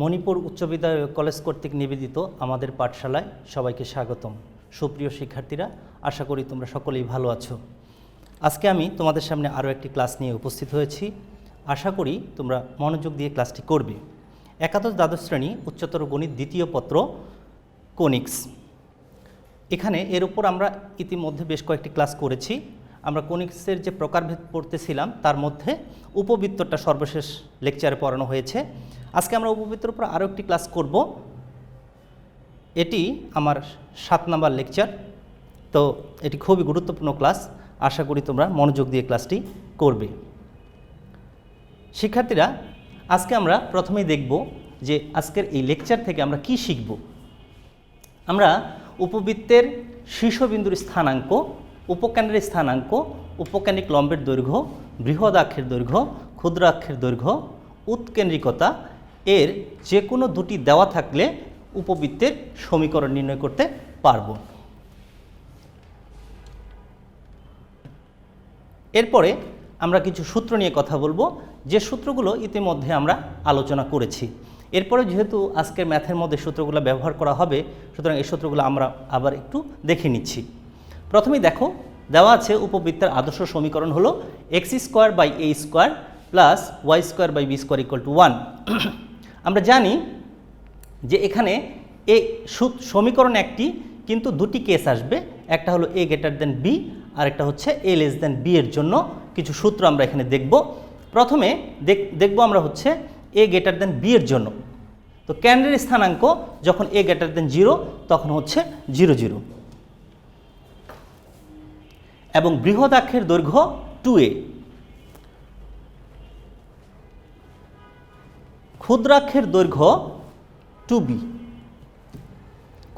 মণিপুর উচ্চ বিদ্যালয় কলেজ কর্তৃক নিবেদিত আমাদের পাঠশালায় সবাইকে স্বাগতম। সুপ্রিয় শিক্ষার্থীরা, আশা করি তোমরা সকলেই ভালো আছো। আজকে আমি তোমাদের সামনে আরও একটি ক্লাস নিয়ে উপস্থিত হয়েছি। আশা করি তোমরা মনোযোগ দিয়ে ক্লাসটি করবে। একাদশ দ্বাদশ শ্রেণী উচ্চতর গণিত দ্বিতীয় পত্র কোনিক্স। এখানে এর উপর আমরা ইতিমধ্যে বেশ কয়েকটি ক্লাস করেছি। আমরা কোনিক্সের যে প্রকারভেদ পড়তেছিলাম তার মধ্যে উপবৃত্তটা সর্বশেষ লেকচারে পড়ানো হয়েছে। আজকে আমরা উপবৃত্তের উপর আরও একটি ক্লাস করব। এটি আমার 7 নম্বর লেকচার। তো এটি খুবই গুরুত্বপূর্ণ ক্লাস। আশা করি তোমরা মনোযোগ দিয়ে ক্লাসটি করবে। শিক্ষার্থীরা, আজকে আমরা প্রথমেই দেখব যে আজকের এই লেকচার থেকে আমরা কি শিখব। আমরা উপবৃত্তের শীর্ষবিন্দুর স্থানাঙ্ক, উপকেন্দ্রের স্থানাঙ্ক, উপকেন্দ্রিক লম্বের দৈর্ঘ্য, বৃহদাক্ষের দৈর্ঘ্য, ক্ষুদ্রাক্ষের দৈর্ঘ্য, উৎকেন্দ্রিকতা এর যে কোনো দুটি দেওয়া থাকলে উপবৃত্তের সমীকরণ নির্ণয় করতে পারব। এরপরে আমরা কিছু সূত্র নিয়ে কথা বলবো, যে সূত্রগুলো ইতিমধ্যে আমরা আলোচনা করেছি। এরপরে যেহেতু আজকের ম্যাথের মধ্যে সূত্রগুলো ব্যবহার করা হবে, সুতরাং এই সূত্রগুলো আমরা আবার একটু দেখে নিচ্ছি। প্রথমেই দেখো, দেওয়া আছে উপবৃত্তের আদর্শ সমীকরণ হলো x² + y² = 1। আমরা জানি যে এখানে এই সমীকরণ একটি, কিন্তু দুটি কেস আসবে। একটা হলো a > b, আর একটা হচ্ছে a <b এর জন্য কিছু সূত্র আমরা এখানে দেখব। প্রথমে দেখব আমরা হচ্ছে a > b এর জন্য। তো কেন্দ্রের স্থানাঙ্ক যখন a > 0 তখন হচ্ছে 0 0, এবং বৃহদাক্ষের দৈর্ঘ্য 2a, ক্ষুদ্রাক্ষের দৈর্ঘ্য 2b,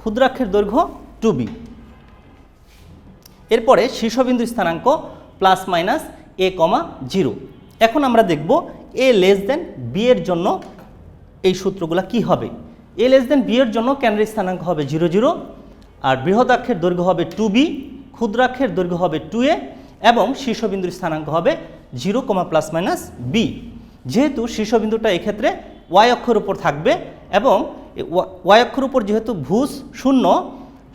ক্ষুদ্রাক্ষের দৈর্ঘ্য 2b। এরপরে শীর্ষবিন্দু স্থানাঙ্ক ±a, 0। এখন আমরা দেখব a b এর জন্য এই সূত্রগুলো কি হবে। a b এর জন্য কেন্দ্রের স্থানাঙ্ক হবে 0 0, আর বৃহদাক্ষের দৈর্ঘ্য হবে 2b, ক্ষুদ্রাক্ষের দৈর্ঘ্য হবে 2a, এবং শীর্ষবিন্দুর স্থানাঙ্ক হবে 0, ±b। যেহেতু শীর্ষবিন্দুটা এক্ষেত্রে y অক্ষের উপর থাকবে, এবং y অক্ষের উপর যেহেতু ভুজ 0,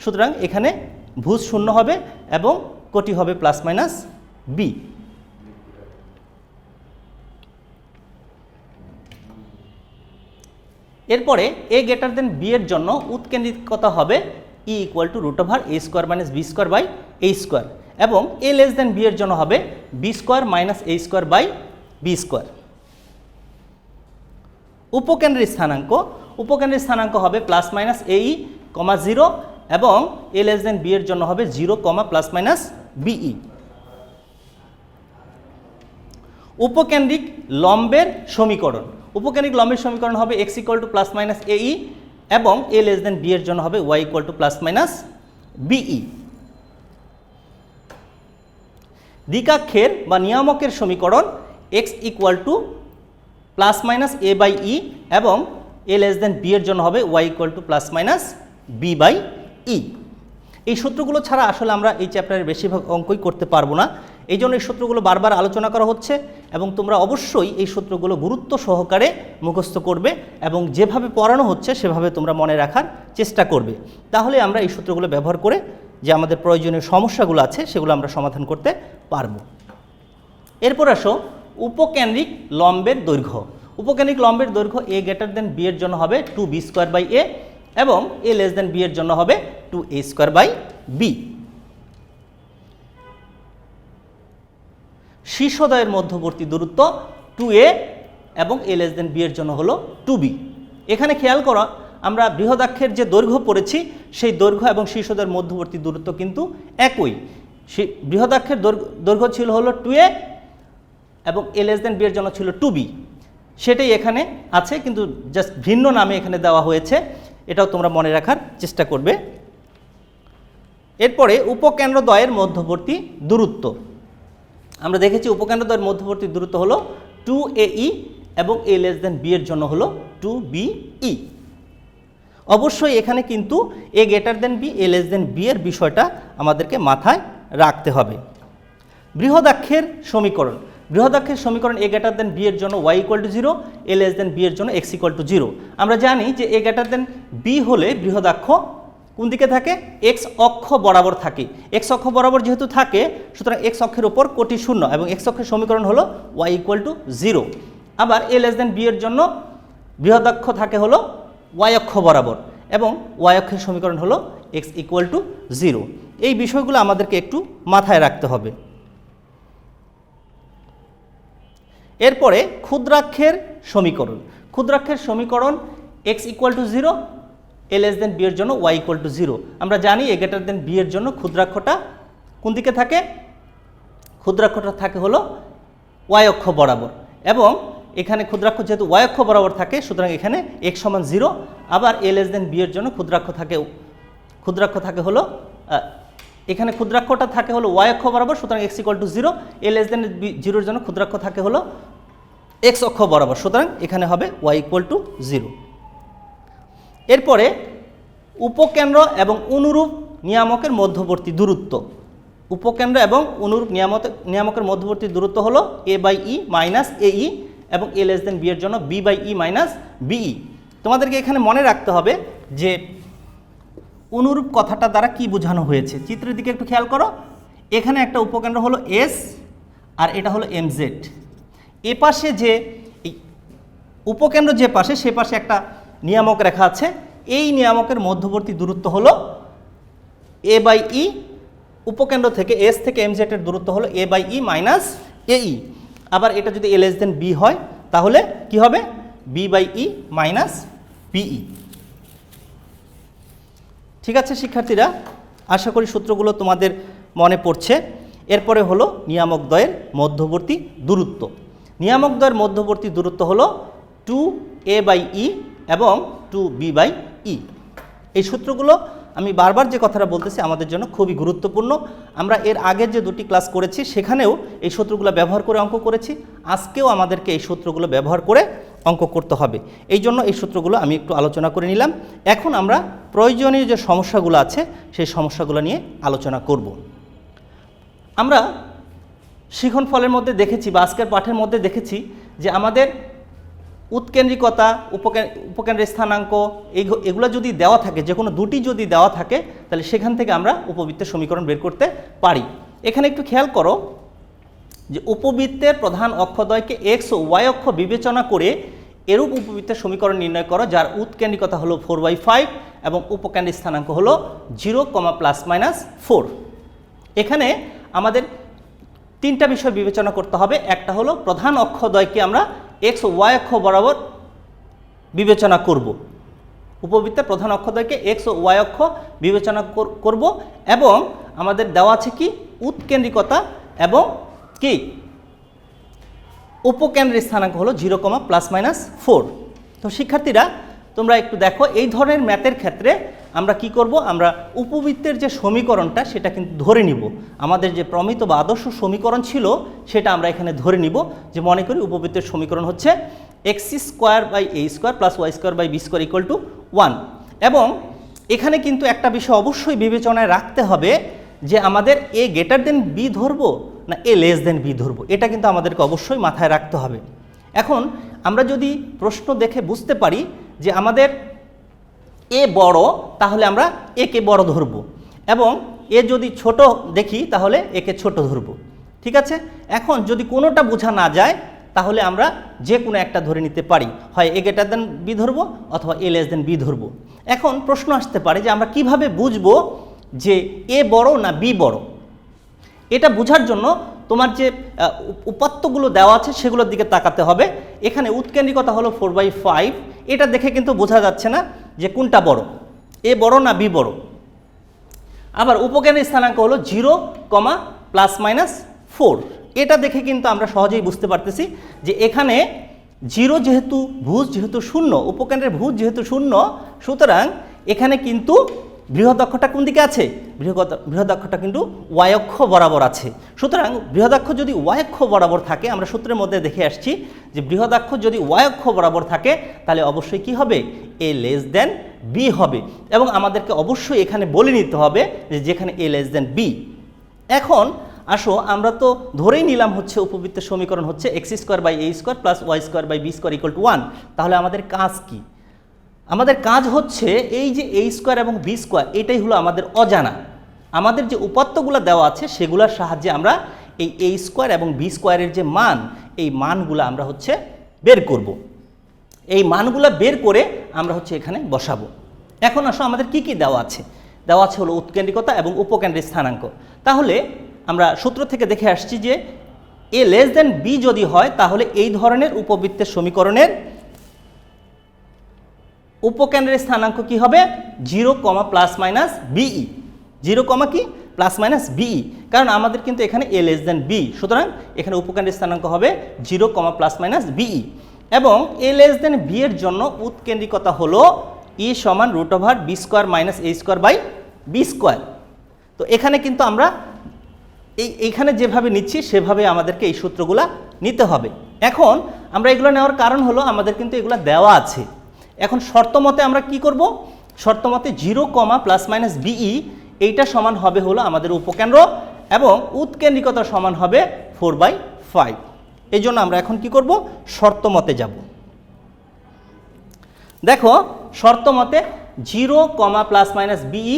সুতরাং এখানে ভুজ 0 হবে এবং কোটি হবে ±b। এরপরে a > b এর জন্য উৎকেন্দ্রিকতা হবে e = √a² - b²/a², এবং a b এর জন্য হবে b² - a²/b²। উপকেন্দ্রের স্থানাঙ্ক হবে ±ae, 0, এবং a b এর জন্য হবে 0, ±be। উপকেন্দ্রিক লম্বের সমীকরণ হবে x = ±ae, এবং a b এর জন্য হবে y = ±be। দ্বিকাক্ষের বা নিয়ামকের সমীকরণ x = ±a/e, এবং a b এর জন্য হবে y = ±b/e। এই সূত্রগুলো ছাড়া আসলে আমরা এই চ্যাপ্টারের বেশিরভাগ অঙ্কই করতে পারবো না। এই জন্য এই সূত্রগুলো বারবার আলোচনা করা হচ্ছে, এবং তোমরা অবশ্যই এই সূত্রগুলো গুরুত্ব সহকারে মুখস্থ করবে, এবং যেভাবে পড়ানো হচ্ছে সেভাবে তোমরা মনে রাখার চেষ্টা করবে। তাহলে আমরা এই সূত্রগুলো ব্যবহার করে যে আমাদের প্রয়োজনীয় সমস্যাগুলো আছে সেগুলো আমরা সমাধান করতে পারবো। এরপর আসো উপকেন্দ্রিক লম্বের দৈর্ঘ্য। উপকেন্দ্রিক লম্বের দৈর্ঘ্য a > b এর জন্য হবে 2b²/a, এবং a b এর জন্য হবে 2a²/b। শীর্ষদ্বয়ের মধ্যবর্তী দূরত্ব 2a, এবং a b এর জন্য হলো 2b। এখানে খেয়াল করো, আমরা বৃহদাক্ষের যে দৈর্ঘ্য পড়েছি সেই দৈর্ঘ্য এবং শীর্ষদ্বয়ের মধ্যবর্তী দূরত্ব কিন্তু একই। বৃহদাক্ষের দৈর্ঘ্য ছিল হলো 2a, এবং a b এর জন্য ছিল 2b। সেটাই এখানে আছে, কিন্তু জাস্ট ভিন্ন নামে এখানে দেওয়া হয়েছে। এটাও তোমরা মনে রাখার চেষ্টা করবে। এরপরে উপকেন্দ্রদ্বয়ের মধ্যবর্তী দূরত্ব আমরা দেখেছি। উপকেন্দ্রদ্বয়ের মধ্যবর্তী দূরত্ব হলো 2ae, এবং a <b এর জন্য হলো 2be। অবশ্যই এখানে কিন্তু a > b, a b এর বিষয়টা আমাদেরকে মাথায় রাখতে হবে। বৃহদাক্ষের সমীকরণ বৃহদাক্ষের সমীকরণ a গ্রেটার দেন b এর জন্য y equal to 0, a less than b এর জন্য x ইকুয়াল টু 0। আমরা জানি যে a গ্রেটার দেন b হলে বৃহদাক্ষ কোন দিকে থাকে, x অক্ষ বরাবর থাকে। x অক্ষ বরাবর যেহেতু থাকে, সুতরাং x অক্ষের উপর কোটি শূন্য এবং x অক্ষের সমীকরণ হলো y ইকুয়াল টু 0। আবার a লেস দেন b এর জন্য বৃহদাক্ষ থাকে হলো y অক্ষ বরাবর এবং y অক্ষের সমীকরণ হলো x ইকুয়াল টু 0। এই বিষয়গুলো আমাদেরকে একটু মাথায় রাখতে হবে। এরপরে ক্ষুদ্রাক্ষের সমীকরণ। ক্ষুদ্রাক্ষের সমীকরণ x equal to 0, a less than b এর জন্য y ইকুয়াল টু 0। আমরা জানি a গ্রেটার দেন b এর জন্য ক্ষুদ্রাক্ষটা কোন দিকে থাকে, ক্ষুদ্রাক্ষটা থাকে হলো y অক্ষ বরাবর এবং এখানে ক্ষুদ্রাক্ষ যেহেতু y অক্ষ বরাবর থাকে, সুতরাং এখানে x সমান 0। আবার a লেস দেন b এর জন্য ক্ষুদ্রাক্ষ থাকে হলো এখানে ক্ষুদ্রাক্ষটা থাকে হলো y অক্ষ বরাবর, সুতরাং x equal to 0। a less than 0 এর জন্য ক্ষুদ্রাক্ষ থাকে হলো x অক্ষ বরাবর, সুতরাং এখানে হবে y ইকুয়াল টু 0। এরপরে উপকেন্দ্র এবং অনুরূপ নিয়ামকের মধ্যবর্তী দূরত্ব। উপকেন্দ্র এবং অনুরূপ নিয়ামকের মধ্যবর্তী দূরত্ব হলো a/e মাইনাস ae এবং a লেস দেন b এর জন্য b/e মাইনাস be। তোমাদেরকে এখানে মনে রাখতে হবে যে অনুরূপ কথাটা দ্বারা কি বোঝানো হয়েছে। চিত্রের দিকে একটু খেয়াল করো, এখানে একটা উপকেন্দ্র হলো s আর এটা হলো mz। এ পাশে যে উপকেন্দ্র যে পাশে, সে পাশে একটা নিয়ামক রেখা আছে। এই নিয়ামকের মধ্যবর্তী দূরত্ব হলো a/e। উপকেন্দ্র থেকে s থেকে mz এর দূরত্ব হলো a/e মাইনাস ae। আবার এটা যদি a লেস দেন b হয় তাহলে কি হবে, b/e মাইনাস be। ঠিক আছে শিক্ষার্থীরা, আশা করি সূত্রগুলো তোমাদের মনে পড়ছে। এরপরে হলো নিয়ামকদ্বয়ের মধ্যবর্তী দূরত্ব। নিয়ামকদ্বয়ের মধ্যবর্তী দূরত্ব হলো 2a/e এবং 2b/e। এই সূত্রগুলো আমি বারবার যে কথাটা বলতেছি আমাদের জন্য খুবই গুরুত্বপূর্ণ। আমরা এর আগের যে দুটি ক্লাস করেছি সেখানেও এই সূত্রগুলো ব্যবহার করে অঙ্ক করেছি, আজকেও আমাদেরকে এই সূত্রগুলো ব্যবহার করে অঙ্ক করতে হবে। এই জন্য এই সূত্রগুলো আমি একটু আলোচনা করে নিলাম। এখন আমরা প্রয়োজনীয় যে সমস্যাগুলো আছে সেই সমস্যাগুলো নিয়ে আলোচনা করব। আমরা শিখন ফলের মধ্যে দেখেছি বা আজকের পাঠের মধ্যে দেখেছি যে আমাদের উৎকেন্দ্রিকতা, উপকেন্দ্রের স্থানাঙ্ক এগুলো যদি দেওয়া থাকে, যে কোনো দুটি যদি দেওয়া থাকে, তাহলে সেখান থেকে আমরা উপবৃত্তের সমীকরণ বের করতে পারি। এখানে একটু খেয়াল করো যে উপবৃত্তের প্রধান অক্ষদ্বয়কে x ও y অক্ষ বিবেচনা করে এরূপ উপবৃত্তের সমীকরণ নির্ণয় করো যার উৎকেন্দ্রিকতা হলো 4/5 এবং উপকেন্দ্রের স্থানাঙ্ক হলো 0, ±4। এখানে আমাদের তিনটা বিষয় বিবেচনা করতে হবে। একটা হলো প্রধান অক্ষদ্বয়কে আমরা x ও y অক্ষ বরাবর বিবেচনা করব। উপবৃত্তের প্রধান অক্ষদ্বয়কে x ও y অক্ষ বিবেচনা করব এবং আমাদের দেওয়া আছে কি উৎকেন্দ্রিকতা এবং কি উপকেন্দ্রের স্থানাঙ্ক হলো 0, ±4। তো শিক্ষার্থীরা তোমরা একটু দেখো, এই ধরনের ম্যাথের ক্ষেত্রে আমরা কি করব, আমরা উপবৃত্তের যে সমীকরণটা সেটা কিন্তু ধরে নিব। আমাদের যে প্রমিত বা আদর্শ সমীকরণ ছিল সেটা আমরা এখানে ধরে নিব। যে মনে করি উপবৃত্তের সমীকরণ হচ্ছে x² + y² b² = 1। এবং এখানে কিন্তু একটা বিষয় অবশ্যই বিবেচনায় রাখতে হবে যে আমাদের a গ্রেটার দেন b ধরবো না a লেস দেন b ধরবো, এটা কিন্তু আমাদেরকে অবশ্যই মাথায় রাখতে হবে। এখন আমরা যদি প্রশ্ন দেখে বুঝতে পারি যে আমাদের এ বড়, তাহলে আমরা একে বড় ধরব এবং এ যদি ছোট দেখি তাহলে একে ছোট ধরব। ঠিক আছে, এখন যদি কোনোটা বোঝা না যায় তাহলে আমরা যে কোনো একটা ধরে নিতে পারি, হয় a গ্রেটার দেন b ধরবো অথবা a লেস দেন b ধরবো। এখন প্রশ্ন আসতে পারে যে আমরা কিভাবে বুঝবো যে a বড় না b বড়। এটা বোঝার জন্য তোমার যে উপাত্তগুলো দেওয়া আছে সেগুলোর দিকে তাকাতে হবে। এখানে উৎকেন্দ্রিকতা হলো 4/5, এটা দেখে কিন্তু বোঝা যাচ্ছে না যে কোনটা বড়, এ বড় না বি বড়। আবার উপকেন্দ্রের স্থানাঙ্ক হলো 0, ±4, এটা দেখে কিন্তু আমরা সহজেই বুঝতে পারতেছি যে এখানে 0 যেহেতু ভুজ যেহেতু 0, উপকেন্দ্রের ভুজ যেহেতু 0, সুতরাং এখানে কিন্তু বৃহদাক্ষটা কোন দিকে আছে, বৃহদাক্ষটা কিন্তু y অক্ষ বরাবর আছে। সুতরাং বৃহদাক্ষ যদি y অক্ষ বরাবর থাকে, আমরা সূত্রের মধ্যে দেখে আসছি যে বৃহদাক্ষ যদি y অক্ষ বরাবর থাকে তাহলে অবশ্যই কি হবে, a লেস দেন b হবে। এবং আমাদেরকে অবশ্যই এখানে বলে নিতে হবে যে যেখানে a লেস দেন b। এখন আসো আমরা তো ধরেই নিলাম হচ্ছে উপবৃত্তের সমীকরণ হচ্ছে x square by a square plus y square by b square equal to 1। তাহলে আমাদের কাজ কি? আমাদের কাজ হচ্ছে এই যে এ স্কোয়ার এবং বি স্কোয়ার, এটাই হলো আমাদের অজানা। আমাদের যে উপাত্তগুলো দেওয়া আছে সেগুলোর সাহায্যে আমরা এই এ স্কোয়ার এবং বি স্কোয়ারের যে মান, এই মানগুলো আমরা হচ্ছে বের করব। এই মানগুলো বের করে আমরা হচ্ছে এখানে বসাবো। এখন আসো আমাদের কি কি দেওয়া আছে? দেওয়া আছে হলো উৎকেন্দ্রিকতা এবং উপকেন্দ্রিক স্থানাঙ্ক। তাহলে আমরা সূত্র থেকে দেখে আসছি যে এ লেস দেন বি যদি হয় তাহলে এই ধরনের উপবৃত্তের সমীকরণের উপকেন্দ্রের স্থানাঙ্ক কি হবে? 0, প্লাস মাইনাস বিই। 0, কি প্লাস মাইনাস বিই, কারণ আমাদের কিন্তু এখানে এ লেস দেন বি, সুতরাং এখানে উপকেন্দ্রের স্থানাঙ্ক হবে 0, প্লাস মাইনাস বিই। এবং এ লেস দেন বি এর জন্য উৎকেন্দ্রিকতা হলো ই সমান root over b square minus a square by b square. তো এখানে কিন্তু আমরা এইখানে যেভাবে নিচ্ছি সেভাবে আমাদেরকে এই সূত্রগুলো নিতে হবে। এখন আমরা এগুলো নেওয়ার কারণ হলো আমাদের কিন্তু এগুলো দেওয়া আছে। এখন শর্ত মতে আমরা কি করব? শর্ত মতে 0, প্লাস মাইনাস বিই এইটা সমান হবে হলো আমাদের উপকেন্দ্র এবং উৎকেন্দ্রিকতা সমান হবে 4/5। এই জন্য আমরা এখন কি করব? শর্ত মতে যাব। দেখো শর্ত মতে 0, প্লাস মাইনাস বিই,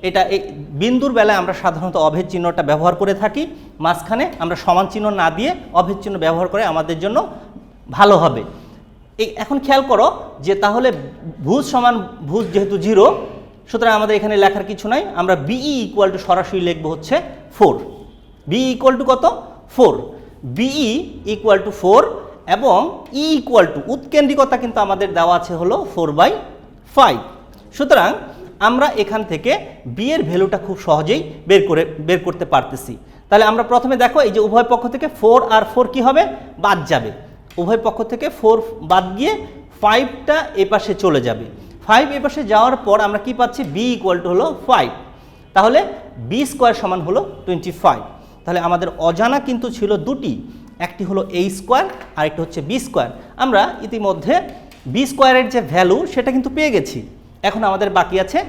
এটা এই বিন্দুর বেলায় আমরা সাধারণত অভেদ চিহ্নটা ব্যবহার করে থাকি। মাঝখানে আমরা সমান চিহ্ন না দিয়ে অভেদ চিহ্ন ব্যবহার করে আমাদের জন্য ভালো হবে। এখন খেয়াল করো যে তাহলে ভুজ সমান ভুজ যেহেতু 0, সুতরাং আমাদের এখানে লেখার কিছু নাই। আমরা বিই ইকুয়াল টু সরাসরি লিখবো হচ্ছে 4। বিই ইকুয়াল টু কত? 4। বিই ইকুয়াল টু 4 এবং ই ইকুয়াল টু উৎকেন্দ্রিকতা কিন্তু আমাদের দেওয়া আছে হলো 4/5। সুতরাং আমরা এখান থেকে বি এর ভ্যালুটা খুব সহজেই বের করতে পারতেছি। তাহলে আমরা প্রথমে দেখো এই যে উভয় পক্ষ থেকে 4 আর 4 কি হবে? বাদ যাবে। উভয় পক্ষ থেকে 4 বাদ গিয়ে 5টা এপাশে চলে যাবে। 5 এপাশে যাওয়ার পর আমরা কি পাচ্ছি? বি ইকুয়াল টু হলো 5। তাহলে বি স্কোয়ার সমান হলো 25। তাহলে আমাদের অজানা কিন্তু ছিল দুটি, একটি হলো এ স্কোয়ার আর একটি হচ্ছে বি স্কোয়ার। আমরা ইতিমধ্যে বি স্কোয়ারের যে ভ্যালু সেটা কিন্তু পেয়ে গেছি। এখন আমাদের বাকি আছে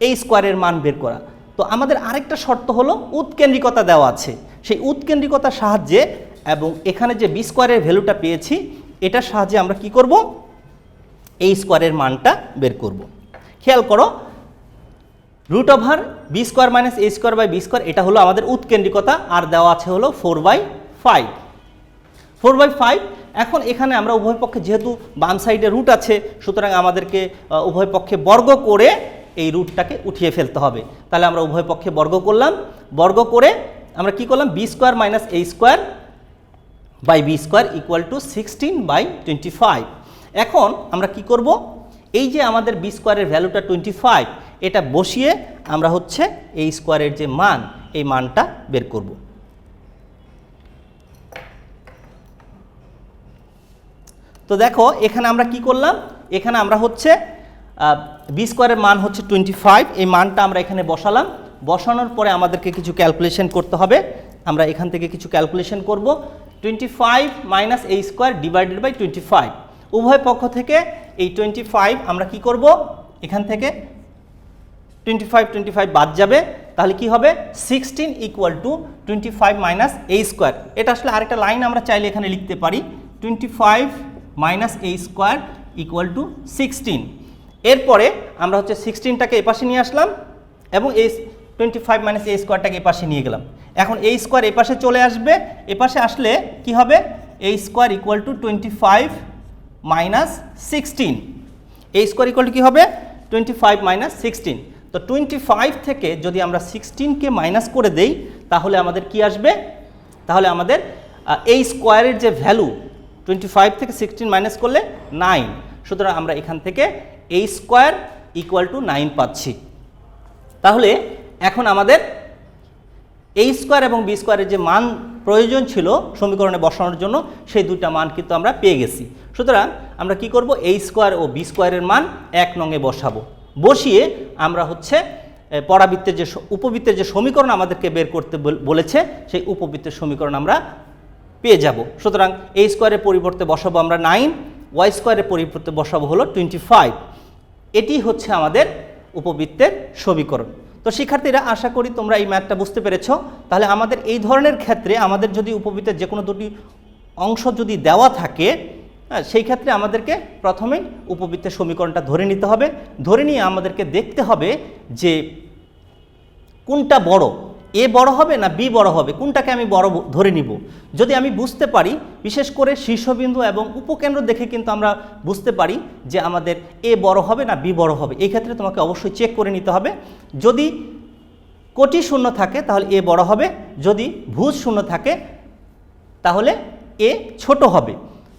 এ স্কোয়ারের মান বের করা। তো আমাদের আরেকটা শর্ত হলো উৎকেন্দ্রিকতা দেওয়া আছে। সেই উৎকেন্দ্রিকতার সাহায্যে এবং এখানে যে বি স্কোয়ারের ভ্যালুটা পেয়েছি এটার সাহায্যে আমরা কি করব? এ স্কোয়ারের মানটা বের করব। খেয়াল করো, root over b square minus a square by b square, এটা হলো আমাদের উৎকেন্দ্রিকতা আর দেওয়া আছে হলো 4/5। 4/5। এখন এখানে আমরা উভয় পক্ষে যেহেতু বাম সাইডে রুট আছে, সুতরাং আমাদেরকে উভয় পক্ষে বর্গ করে এই রুটটাকে উঠিয়ে ফেলতে হবে। তাহলে আমরা উভয় পক্ষে বর্গ করলাম। বর্গ করে আমরা কি করলাম? B square minus a square by b square equal to 16/25। এখন আমরা কি করব? এই যে আমাদের বি স্কোয়ারের ভ্যালুটা 25, এটা বসিয়ে আমরা হচ্ছে এই স্কোয়ারের যে মান, এই মানটা বের করব। তো দেখো এখানে আমরা কি করলাম? এখানে আমরা হচ্ছে বি স্কোয়ারের মান হচ্ছে 25, এই মানটা আমরা এখানে বসালাম। বসানোর পরে আমাদেরকে কিছু ক্যালকুলেশন করতে হবে। আমরা এখান থেকে কিছু ক্যালকুলেশন করব। 25 minus a square divided by 25। উভয় পক্ষ থেকে এই 25 আমরা কি করব? এখান থেকে 25 বাদ যাবে। তাহলে কি হবে? 16 equal to 25 minus a square. এটা আসলে আরেকটা লাইন আমরা চাইলে এখানে লিখতে পারি, 25 minus a square equal two 16। এরপরে আমরা হচ্ছে 16টাকে এপাশে নিয়ে আসলাম এবং এই 25 মাইনাস এ স্কোয়ারটাকে এপাশে নিয়ে গেলাম। এখন এ স্কোয়ার এপাশে চলে আসবে। এপাশে আসলে কি হবে? A square equal to 25 minus 16। A square equal to কী হবে? 25 মাইনাস 16। তো 25 থেকে যদি আমরা 16কে মাইনাস করে দেই তাহলে আমাদের কি আসবে? তাহলে আমাদের এই স্কোয়ারের যে ভ্যালু 25 থেকে 16 মাইনাস করলে 9। সুতরাং আমরা এখান থেকে এ স্কোয়ার ইকুয়াল টু 9 পাচ্ছি। তাহলে এখন আমাদের এ স্কোয়ার এবং বি স্কোয়ারের যে মান প্রয়োজন ছিল সমীকরণে বসানোর জন্য, সেই দুইটা মান কিন্তু আমরা পেয়ে গেছি। সুতরাং আমরা কি করব? এ স্কোয়ার ও বি স্কোয়ারের মান 1 নঙে বসাবো। বসিয়ে আমরা হচ্ছে পরাবৃত্তের যে উপবৃত্তের যে সমীকরণ আমাদেরকে বের করতে বলেছে সেই উপবৃত্তের সমীকরণ আমরা পেয়ে যাব। সুতরাং এ স্কোয়ারের পরিবর্তে বসাবো আমরা 9, ওয়াই স্কোয়ারের পরিবর্তে বসাবো হলো 25। এটি হচ্ছে আমাদের উপবৃত্তের সমীকরণ। তো শিক্ষার্থীরা আশা করি তোমরা এই ম্যাথটা বুঝতে পেরেছ। তাহলে আমাদের এই ধরনের ক্ষেত্রে আমাদের যদি উপবৃত্তের যে কোনো দুটি অংশ যদি দেওয়া থাকে, সেই ক্ষেত্রে আমাদেরকে প্রথমেই উপবৃত্তের সমীকরণটা ধরে নিতে হবে। ধরে নিয়ে আমাদেরকে দেখতে হবে যে কোনটা বড়, এ বড় হবে না বি বড় হবে, কোনটাকে আমি বড় ধরে নিব। যদি আমি বুঝতে পারি, বিশেষ করে শীর্ষবিন্দু এবং উপকেন্দ্র দেখে কিন্তু আমরা বুঝতে পারি যে আমাদের এ বড় হবে না বি বড় হবে। এই ক্ষেত্রে তোমাকে অবশ্যই চেক করে নিতে হবে। যদি কোটি শূন্য থাকে তাহলে এ বড় হবে, যদি ভুজ শূন্য থাকে তাহলে এ ছোট হবে।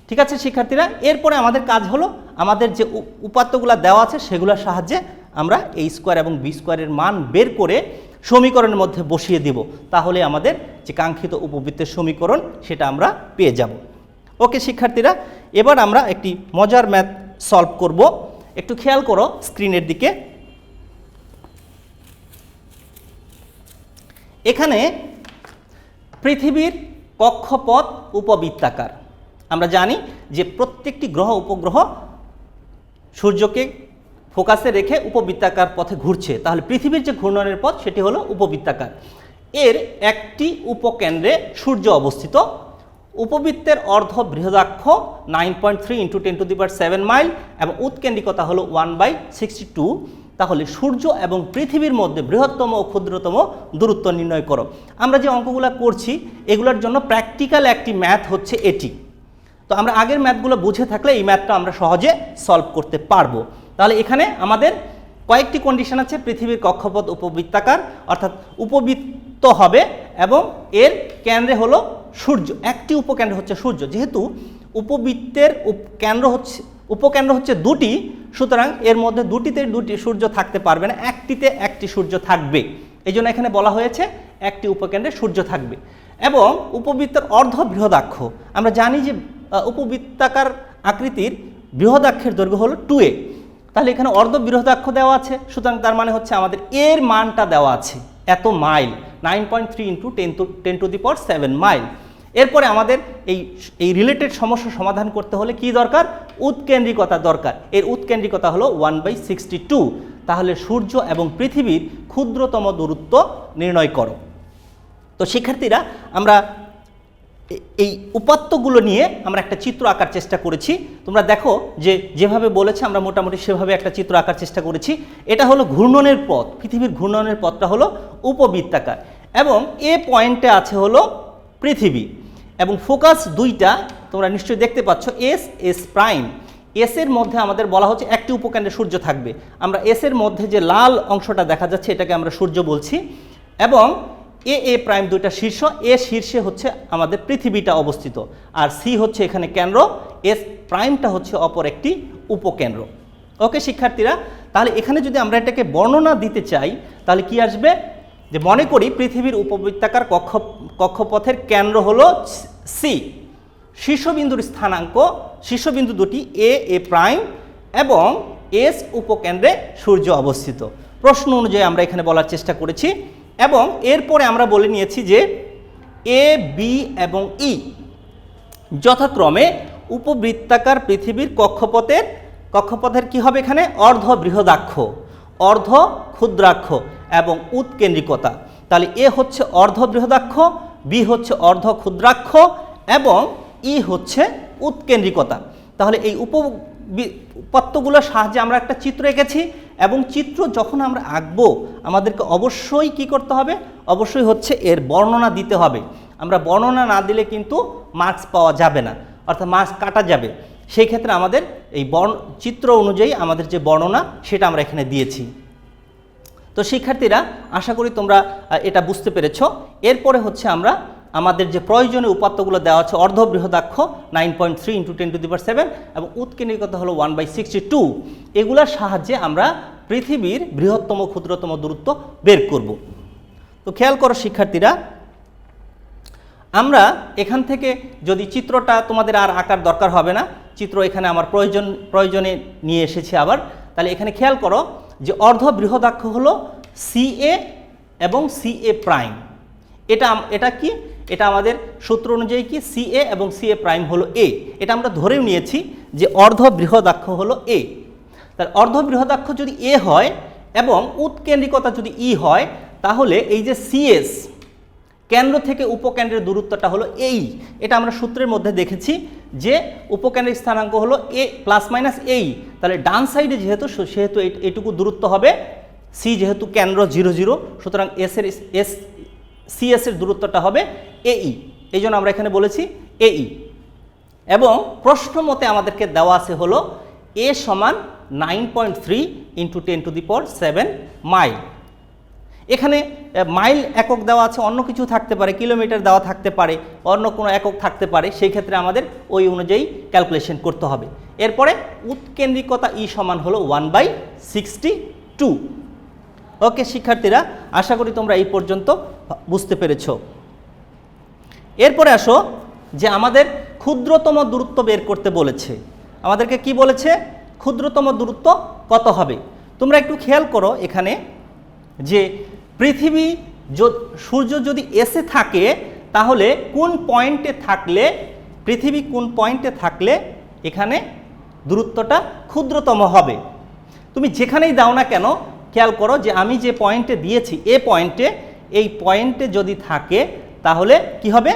ঠিক আছে শিক্ষার্থীরা, এরপরে আমাদের কাজ হলো আমাদের যে উপাত্তগুলো দেওয়া আছে সেগুলোর সাহায্যে আমরা এই স্কোয়ার এবং বি স্কোয়ারের মান বের করে সমীকরণের মধ্যে বসিয়ে দিব। তাহলে আমাদের যে কাঙ্ক্ষিত উপবৃত্তের সমীকরণ সেটা আমরা পেয়ে যাব। ওকে শিক্ষার্থীরা, এবার আমরা একটি মজার ম্যাথ সলভ করব। একটু খেয়াল করো স্ক্রিনের দিকে। এখানে পৃথিবীর কক্ষপথ উপবৃত্তাকার। আমরা জানি যে প্রত্যেকটি গ্রহ উপগ্রহ সূর্যকে ফোকাসে রেখে উপবৃত্তাকার পথে ঘুরছে। তাহলে পৃথিবীর যে ঘূর্ণনের পথ সেটি হলো উপবৃত্তাকার। এর একটি উপকেন্দ্রে সূর্য অবস্থিত। উপবৃত্তের অর্ধ বৃহদাক্ষ 9.3 × 10⁷ মাইল এবং উৎকেন্দ্রিকতা হলো 1/62। তাহলে সূর্য এবং পৃথিবীর মধ্যে বৃহত্তম ও ক্ষুদ্রতম দূরত্ব নির্ণয় করো। আমরা যে অঙ্কগুলো করছি এগুলোর জন্য প্র্যাকটিক্যাল একটি ম্যাথ হচ্ছে এটি। তো আমরা আগের ম্যাথগুলো বুঝে থাকলে এই ম্যাথটা আমরা সহজে সলভ করতে পারবো। তাহলে এখানে আমাদের কয়েকটি কন্ডিশন আছে। পৃথিবীর কক্ষপথ উপবৃত্তাকার, অর্থাৎ উপবৃত্ত হবে এবং এর কেন্দ্রে হলো সূর্য, একটি উপকেন্দ্র হচ্ছে সূর্য। যেহেতু উপবৃত্তের উপকেন্দ্র হচ্ছে দুটি, সুতরাং এর মধ্যে দুটিতে দুটি সূর্য থাকতে পারবে না, একটিতে একটি সূর্য থাকবে। এই জন্য এখানে বলা হয়েছে একটি উপকেন্দ্রে সূর্য থাকবে। এবং উপবৃত্তের অর্ধ বৃহদাক্ষ, আমরা জানি যে উপবৃত্তাকার আকৃতির বৃহদাক্ষের দৈর্ঘ্য হলো 2a। তাহলে এখানে অর্ধ বৃহদাক্ষ দেওয়া আছে, সুতরাং তার মানে হচ্ছে আমাদের এর মানটা দেওয়া আছে এত মাইল, 9.3 × 10⁷ মাইল। এরপরে আমাদের এই রিলেটেড সমস্যা সমাধান করতে হলে কি দরকার? উৎকেন্দ্রিকতা দরকার। এর উৎকেন্দ্রিকতা হলো 1/62। তাহলে সূর্য এবং পৃথিবীর ক্ষুদ্রতম দূরত্ব নির্ণয় করো। তো শিক্ষার্থীরা, আমরা এই উপাত্তগুলো নিয়ে আমরা একটা চিত্র আঁকার চেষ্টা করেছি। তোমরা দেখো যে যেভাবে বলেছে আমরা মোটামুটি সেভাবে একটা চিত্র আঁকার চেষ্টা করেছি। এটা হলো ঘূর্ণনের পথ, পৃথিবীর ঘূর্ণনের পথটা হলো উপবৃত্তাকার এবং এ পয়েন্টে আছে হলো পৃথিবী এবং ফোকাস দুইটা তোমরা নিশ্চয়ই দেখতে পাচ্ছ, এস প্রাইম। এস এর মধ্যে আমাদের বলা হচ্ছে একটি উপকেন্দ্রে সূর্য থাকবে। আমরা এস এর মধ্যে যে লাল অংশটা দেখা যাচ্ছে এটাকে আমরা সূর্য বলছি এবং এ প্রাইম দুইটা শীর্ষ, এ শীর্ষে হচ্ছে আমাদের পৃথিবীটা অবস্থিত আর সি হচ্ছে এখানে কেন্দ্র, এস প্রাইমটা হচ্ছে অপর একটি উপকেন্দ্র। ওকে শিক্ষার্থীরা, তাহলে এখানে যদি আমরা এটাকে বর্ণনা দিতে চাই তাহলে কি আসবে? যে মনে করি পৃথিবীর উপবৃত্তাকার কক্ষপথের কেন্দ্র হলো সি, শীর্ষবিন্দুর স্থানাঙ্ক, শীর্ষবিন্দু দুটি এ প্রাইম এবং এস উপকেন্দ্রে সূর্য অবস্থিত। প্রশ্ন অনুযায়ী আমরা এখানে বলার চেষ্টা করেছি এবং এরপরে আমরা বলে নিয়েছি যে এ বি এবং ই যথাক্রমে উপবৃত্তাকার পৃথিবীর কক্ষপথের কি হবে? এখানে অর্ধ বৃহদাক্ষ, অর্ধ ক্ষুদ্রাক্ষ এবং উৎকেন্দ্রিকতা। তাহলে এ হচ্ছে অর্ধ বৃহদাক্ষ, বি হচ্ছে অর্ধ ক্ষুদ্রাক্ষ এবং ই হচ্ছে উৎকেন্দ্রিকতা। তাহলে এই উপাত্তগুলোর সাহায্যে আমরা একটা চিত্র এঁকেছি এবং চিত্র যখন আমরা আঁকবো আমাদেরকে অবশ্যই কি করতে হবে? অবশ্যই হচ্ছে এর বর্ণনা দিতে হবে। আমরা বর্ণনা না দিলে কিন্তু মার্কস পাওয়া যাবে না, অর্থাৎ মার্কস কাটা যাবে। সেই ক্ষেত্রে আমাদের এই চিত্র অনুযায়ী আমাদের যে বর্ণনা সেটা আমরা এখানে দিয়েছি। তো শিক্ষার্থীরা, আশা করি তোমরা এটা বুঝতে পেরেছ। এরপরে হচ্ছে আমরা আমাদের যে প্রয়োজনীয় উপাত্তগুলো দেওয়া আছে, অর্ধ বৃহদাক্ষ 9.3 × 10⁷ এবং উৎকেন্দ্রিকতা হলো 1/62। এগুলোর সাহায্যে আমরা পৃথিবীর বৃহত্তম ক্ষুদ্রতম দূরত্ব বের করব। তো খেয়াল করো শিক্ষার্থীরা, আমরা এখান থেকে যদি চিত্রটা তোমাদের আর আঁকার দরকার হবে না, চিত্র এখানে আমার প্রয়োজনে নিয়ে এসেছি আবার। তাহলে এখানে খেয়াল করো যে অর্ধ বৃহদাক্ষ হলো সিএ এবং সিএ প্রাইম। এটা কি? এটা আমাদের সূত্র অনুযায়ী কি সিএ এবং সিএ প্রাইম হলো এ। এটা আমরা ধরেও নিয়েছি যে অর্ধ বৃহদাক্ষ হলো এ। তাহলে অর্ধ বৃহদাক্ষ যদি এ হয় এবং উৎকেন্দ্রিকতা যদি ই হয় তাহলে এই যে সিএস কেন্দ্র থেকে উপকেন্দ্রের দূরত্বটা হলো এই, এটা আমরা সূত্রের মধ্যে দেখেছি যে উপকেন্দ্রিক স্থানাঙ্ক হলো এ প্লাস মাইনাস এই, তাহলে ডান সাইডে যেহেতু সেহেতু এইটুকু দূরত্ব হবে, সি যেহেতু কেন্দ্র 0 0, সুতরাং সিএস এর দূরত্বটা হবে এই, এই জন্য আমরা এখানে বলেছি এই। এবং প্রশ্ন মতে আমাদেরকে দেওয়া আছে হলো এ সমান 9.3 × 10⁻⁷ মাইল। এখানে মাইল একক দেওয়া আছে, অন্য কিছু থাকতে পারে, কিলোমিটার দেওয়া থাকতে পারে, অন্য কোনো একক থাকতে পারে, সেই ক্ষেত্রে আমাদের ওই অনুযায়ী ক্যালকুলেশন করতে হবে। এরপরে উৎকেন্দ্রিকতা ই সমান হলো 1/62। ওকে শিক্ষার্থীরা, আশা করি তোমরা এই পর্যন্ত বুঝতে পেরেছ। এরপরে আসো যে আমাদের ক্ষুদ্রতম দূরত্ব বের করতে বলেছে। আমাদেরকে কি বলেছে? ক্ষুদ্রতম দূরত্ব কত হবে? তোমরা একটু খেয়াল করো এখানে যে পৃথিবী সূর্য যদি এসে থাকে তাহলে কোন পয়েন্টে থাকলে, পৃথিবী কোন পয়েন্টে থাকলে এখানে দূরত্বটা ক্ষুদ্রতম হবে। তুমি যেখানেই দাও না কেন খেয়াল করো যে আমি যে পয়েন্টে দিয়েছি এ পয়েন্টে, এই পয়েন্টে যদি থাকে তাহলে কি হবে?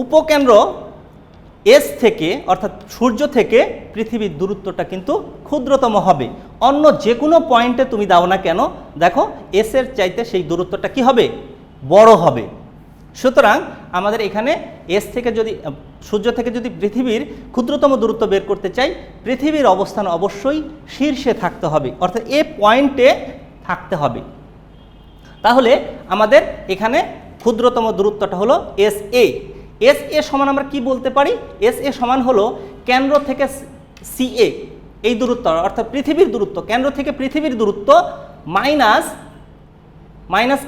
উপকেন্দ্র এস থেকে অর্থাৎ সূর্য থেকে পৃথিবীর দূরত্বটা কিন্তু ক্ষুদ্রতম হবে। অন্য যে কোনো পয়েন্টে তুমি দাও না কেন দেখো এস এর চাইতে সেই দূরত্বটা কি হবে? বড় হবে। সুতরাং আমাদের এখানে এস থেকে যদি সূর্য থেকে যদি পৃথিবীর ক্ষুদ্রতম দূরত্ব বের করতে চাই, পৃথিবীর অবস্থান অবশ্যই শীর্ষে থাকতে হবে, অর্থাৎ এ পয়েন্টে থাকতে হবে। তাহলে আমাদের এখানে ক্ষুদ্রতম দূরত্বটা হলো এস এ। এস এ সমান আমরা কি বলতে পারি? এস এ সমান হলো কেন্দ্র থেকে সি এ এই দূরত্ব, অর্থাৎ পৃথিবীর দূরত্ব, কেন্দ্র থেকে পৃথিবীর দূরত্ব মাইনাস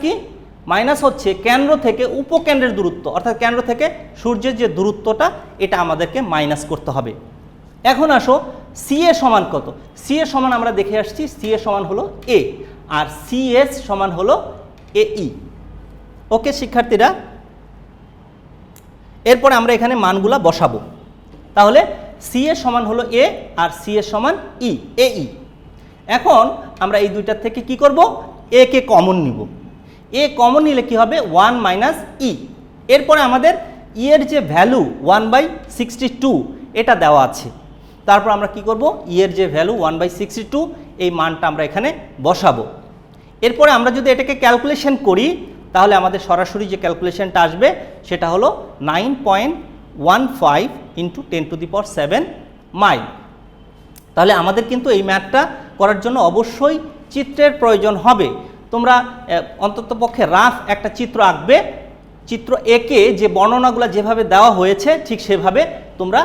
কি? মাইনাস হচ্ছে কেন্দ্র থেকে উপকেন্দ্রের দূরত্ব, অর্থাৎ কেন্দ্র থেকে সূর্যের যে দূরত্বটা এটা আমাদেরকে মাইনাস করতে হবে। এখন আসো সি এ সমান কত? সি এ সমান আমরা দেখে আসছি, সি এ সমান হলো এ, আর সি এস সমান হলো এ ই। ওকে শিক্ষার্থীরা, এরপরে আমরা এখানে মানগুলা বসাবো। তাহলে সি এ সমান হলো এ আর সি এ সমান ই, এ ই। এখন আমরা এই দুইটার থেকে কি করব? এ কে কমন নিব। এ কমন নিলে কি হবে? 1 - ই। এরপরে আমাদের ই এর যে ভ্যালু 1/62 এটা দেওয়া আছে। তারপর আমরা কি করব? ই এর যে ভ্যালু 1/62 এই মানটা আমরা এখানে বসাবো। এরপরে আমরা যদি এটাকে ক্যালকুলেশন করি তাহলে আমাদের সরাসরি যে ক্যালকুলেশনটা আসবে সেটা হলো 9.15 × 10⁻⁷ মাইল। তাহলে আমাদের কিন্তু এই ম্যাথটা করার জন্য অবশ্যই চিত্রের প্রয়োজন হবে। তোমরা অন্ততপক্ষে রাফ একটা চিত্র আঁকবে, চিত্র এঁকে যে বর্ণনাগুলো যেভাবে দেওয়া হয়েছে ঠিক সেভাবে তোমরা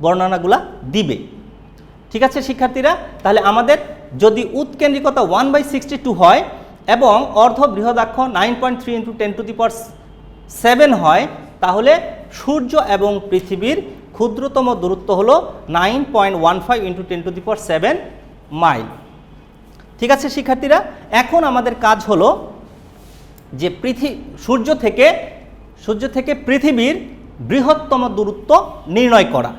বর্ণনাগুলা দিবে। ঠিক আছে শিক্ষার্থীরা? তাহলে আমাদের যদি উৎকেন্দ্রিকতা 1/62 হয় এবং অর্ধ বৃহদাক্ষ 9.3 × 10⁻⁷ হয় তাহলে সূর্য এবং পৃথিবীর ক্ষুদ্রতম দূরত্ব হলো 9.15 × 10⁻⁷ মাইল। ঠিক আছে শিক্ষার্থীরা? এখন আমাদের কাজ হলো যে সূর্য থেকে পৃথিবীর বৃহত্তম দূরত্ব নির্ণয় করা।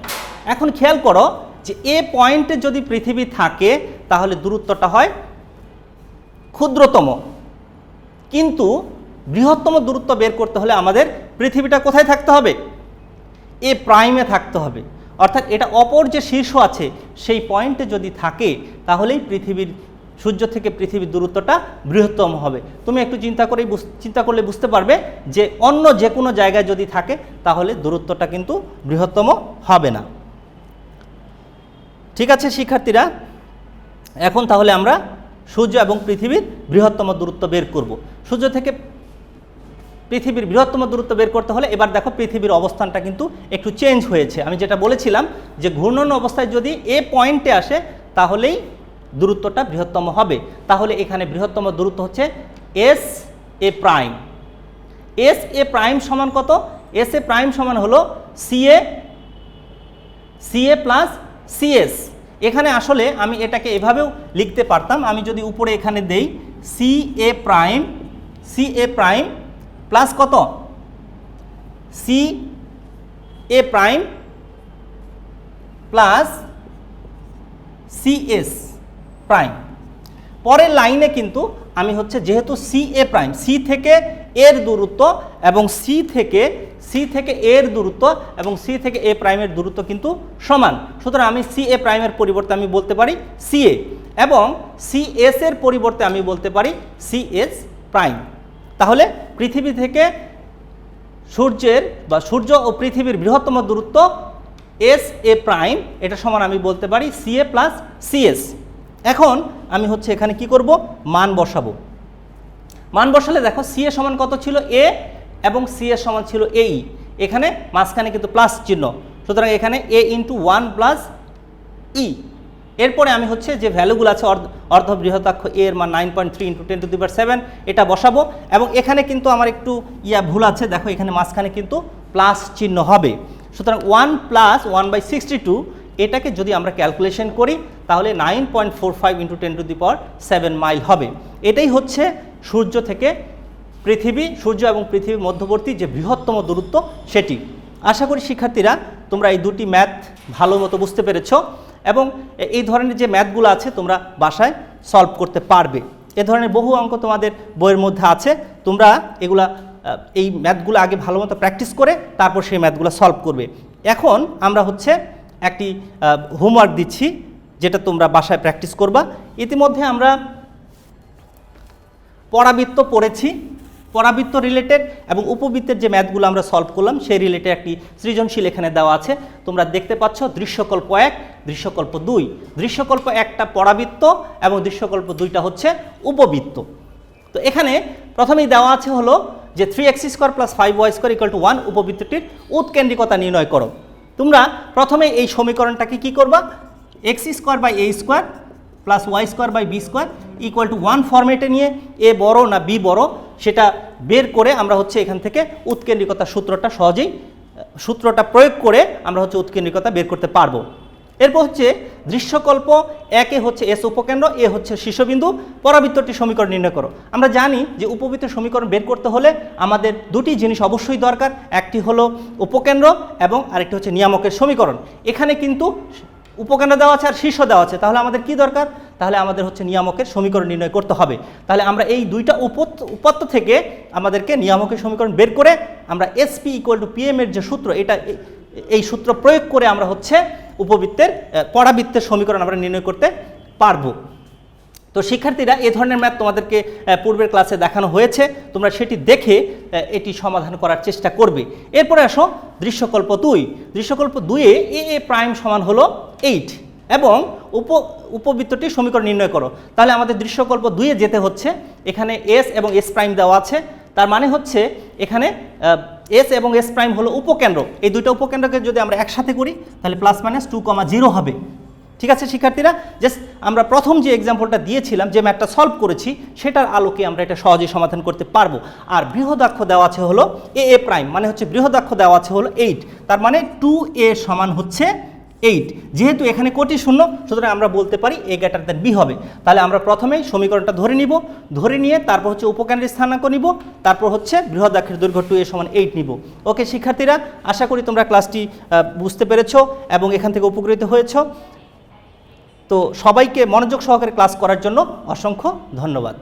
এখন খেয়াল করো যে এ পয়েন্টে যদি পৃথিবী থাকে তাহলে দূরত্বটা হয় ক্ষুদ্রতম, কিন্তু বৃহত্তম দূরত্ব বের করতে হলে আমাদের পৃথিবীটা কোথায় থাকতে হবে? এ প্রাইমে থাকতে হবে। অর্থাৎ এটা অপর যে শীর্ষ আছে সেই পয়েন্টে যদি থাকে তাহলেই সূর্য থেকে পৃথিবীর দূরত্বটা বৃহত্তম হবে। তুমি একটু চিন্তা করলে বুঝতে পারবে যে অন্য যে কোনো জায়গায় যদি থাকে তাহলে দূরত্বটা কিন্তু বৃহত্তম হবে না। ঠিক আছে শিক্ষার্থীরা? এখন তাহলে আমরা সূর্য এবং পৃথিবীর বৃহত্তম দূরত্ব বের করব। সূর্য থেকে পৃথিবীর বৃহত্তম দূরত্ব বের করতে হলে এবার দেখো পৃথিবীর অবস্থানটা কিন্তু একটু চেঞ্জ হয়েছে। আমি যেটা বলেছিলাম যে ঘূর্ণন অবস্থায় যদি এ পয়েন্টে আসে তাহলেই দূরত্বটা বৃহত্তম হবে। তাহলে এখানে বৃহত্তম দূরত্ব হচ্ছে S A prime. S A prime সমান কত? এস এ প্রাইম সমান হলো সি এ প্লাস সিএস। এখানে আসলে আমি এটাকে এভাবেও লিখতে পারতাম। আমি যদি উপরে এখানে দেই সি এ প্রাইম প্লাস কত? সি এ প্রাইম প্লাস সিএস। প্রাইম। পরের লাইনে কিন্তু আমি হচ্ছে যেহেতু সি এ প্রাইম, সি থেকে এর দূরত্ব এবং সি থেকে এর দূরত্ব এবং সি থেকে এ প্রাইমের দূরত্ব কিন্তু সমান, সুতরাং আমি সি এ প্রাইমের পরিবর্তে আমি বলতে পারি সি এ, এবং সি এস এর পরিবর্তে আমি বলতে পারি সি এস প্রাইম। তাহলে পৃথিবী থেকে সূর্য ও পৃথিবীর বৃহত্তম দূরত্ব এস এ প্রাইম, এটা সমান আমি বলতে পারি সি এ প্লাস সিএস। এখন আমি হচ্ছে এখানে কি করব, মান বসাবো। মান বসালে দেখো সি এ সমান কত ছিল, এ, এবং সি এ সমান ছিল এই, এখানে মাঝখানে কিন্তু প্লাস চিহ্ন, সুতরাং এখানে এ ইন্টু 1 প্লাস ই। এরপরে আমি হচ্ছে যে ভ্যালুগুলো আছে অর্ধ বৃহতাক্ষ এ এর মান 9.3 ইন্টু 10⁻7 এটা বসাবো, এবং এখানে কিন্তু আমার একটু ভুল আছে, দেখো এখানে মাঝখানে কিন্তু প্লাস চিহ্ন হবে, সুতরাং 1 প্লাস 1/62 এটাকে যদি আমরা ক্যালকুলেশন করি তাহলে 9.45 ইন্টু 10⁻7 মাইল হবে। এটাই হচ্ছে সূর্য এবং পৃথিবীর মধ্যবর্তী যে বৃহত্তম দূরত্ব সেটি। আশা করি শিক্ষার্থীরা তোমরা এই দুটি ম্যাথ ভালো মতো বুঝতে পেরেছ, এবং এই ধরনের যে ম্যাথগুলো আছে তোমরা বাসায় সলভ করতে পারবে। এ ধরনের বহু অঙ্ক তোমাদের বইয়ের মধ্যে আছে, তোমরা এই ম্যাথগুলো আগে ভালো মতো প্র্যাকটিস করে তারপর সেই ম্যাথগুলো সলভ করবে। এখন আমরা হচ্ছে একটি হোমওয়ার্ক দিচ্ছি যেটা তোমরা বাসায় প্র্যাকটিস করবা। ইতিমধ্যে আমরা পরাবৃত্ত পড়েছি, পরাবৃত্ত রিলেটেড এবং উপবৃত্তের যে ম্যাথগুলো আমরা সলভ করলাম সেই রিলেটেড একটি সৃজনশীল এখানে দেওয়া আছে, তোমরা দেখতে পাচ্ছ দৃশ্যকল্প 1, দৃশ্যকল্প 2। দৃশ্যকল্প 1টা পরাবৃত্ত এবং দৃশ্যকল্প 2টা হচ্ছে উপবৃত্ত। তো এখানে প্রথমেই দেওয়া আছে হলো যে 3x² + 5y² = 1 উপবৃত্তটির উৎকেন্দ্রিকতা নির্ণয় করো। তোমরা প্রথমে এই সমীকরণটাকে কি করবা, x² / a² + y² / b² = 1 ফরম্যাটে নিয়ে এ বড় না বি বড় সেটা বের করে আমরা হচ্ছে এখান থেকে উৎকেন্দ্রিকতার সূত্রটা প্রয়োগ করে আমরা হচ্ছে উৎকেন্দ্রিকতা বের করতে পারবো। এরপর হচ্ছে দৃশ্যকল্প 1 হচ্ছে এস উপকেন্দ্র, এ হচ্ছে শীর্ষবিন্দু, পরাবৃত্তটির সমীকরণ নির্ণয় করো। আমরা জানি যে উপবৃত্তের সমীকরণ বের করতে হলে আমাদের দুটি জিনিস অবশ্যই দরকার, একটি হলো উপকেন্দ্র এবং আরেকটি হচ্ছে নিয়ামকের সমীকরণ। এখানে কিন্তু উপকেন্দ্র দেওয়া আছে আর শীর্ষ দেওয়া আছে, তাহলে আমাদের কি দরকার, তাহলে আমাদের হচ্ছে নিয়ামকের সমীকরণ নির্ণয় করতে হবে। তাহলে আমরা এই দুইটা উপাত্ত থেকে আমাদেরকে নিয়ামকের সমীকরণ বের করে আমরা এসপি = PM এর যে সূত্র, এই সূত্র প্রয়োগ করে আমরা হচ্ছে পরাবৃত্তের সমীকরণ আমরা নির্ণয় করতে পারবো। তো শিক্ষার্থীরা এই ধরনের ম্যাথ তোমাদেরকে পূর্বের ক্লাসে দেখানো হয়েছে, তোমরা সেটি দেখে এটি সমাধান করার চেষ্টা করবে। এরপরে আসো দৃশ্যকল্প 2। দৃশ্যকল্প 2-এ এ প্রাইম সমান হলো 8 এবং উপবৃত্তটির সমীকরণ নির্ণয় করো। তাহলে আমাদের দৃশ্যকল্প 2-এ যেতে হচ্ছে, এখানে এস এবং এস প্রাইম দেওয়া আছে, তার মানে হচ্ছে এখানে এস এবং এস প্রাইম হলো উপকেন্দ্র। এই দুটো উপকেন্দ্রকে যদি আমরা একসাথে করি তাহলে +-2,0 হবে। ঠিক আছে শিক্ষার্থীরা, জাস্ট আমরা প্রথম যে এক্সাম্পলটা দিয়েছিলাম, যে ম্যাথটা সলভ করেছি সেটার আলোকে আমরা এটা সহজেই সমাধান করতে পারবো। আর বৃহদাক্ষ দেওয়া আছে হলো এ প্রাইম, মানে হচ্ছে বৃহদাক্ষ দেওয়া আছে হলো 8, তার মানে 2a সমান হচ্ছে 8। যেহেতু এখানে কোটি শূন্য, সুতরাং আমরা বলতে পারি a > b হবে। তাহলে আমরা প্রথমেই সমীকরণটা ধরে নিয়ে তারপর হচ্ছে উপকেন্দ্রের স্থানাঙ্ক নিব, তারপর হচ্ছে বৃহদাক্ষের দৈর্ঘ্য 2a = 8 নিব। ওকে শিক্ষার্থীরা, আশা করি তোমরা ক্লাসটি বুঝতে পেরেছো এবং এখান থেকে উপকৃত হয়েছো। তো সবাইকে মনোযোগ সহকারে ক্লাস করার জন্য অসংখ্য ধন্যবাদ।